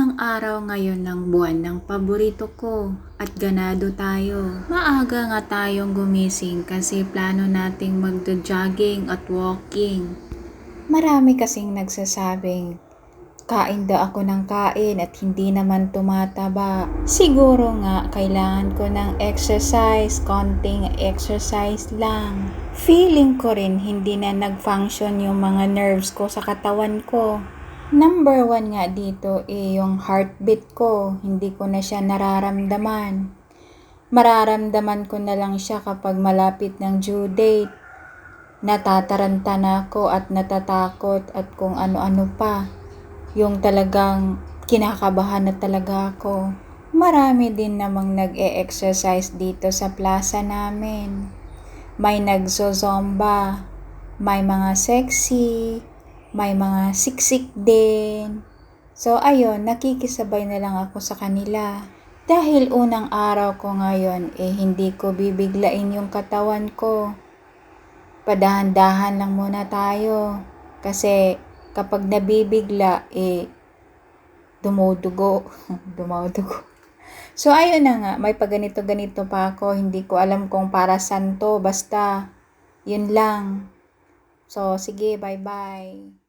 Unang araw ngayon ng buwan ng paborito ko at ganado tayo. Maaga nga tayong gumising kasi plano nating magjo-jogging at walking. Marami kasing nagsasabing, kain daw ako ng kain at hindi naman tumataba. Siguro nga kailangan ko ng exercise, konting exercise lang. Feeling ko rin hindi na nag-function yung mga nerves ko sa katawan ko. Number 1 nga dito yung heartbeat ko. Hindi ko na siya nararamdaman. Mararamdaman ko na lang siya kapag malapit ng due date. Natataranta na ako at natatakot at kung ano-ano pa. Yung talagang kinakabahan na talaga ako. Marami din namang nag-e-exercise dito sa plaza namin. May nagzo-zumba, may mga sexy, may mga siksik din. So ayun, nakikisabay na lang ako sa kanila. Dahil unang araw ko ngayon, hindi ko bibiglain yung katawan ko. Padahan-dahan lang muna tayo. Kasi kapag nabibigla, dumudugo. Dumudugo. So ayun na nga, may paganito-ganito pa ako. Hindi ko alam kung para saan to. Basta, yun lang. So sige, bye-bye.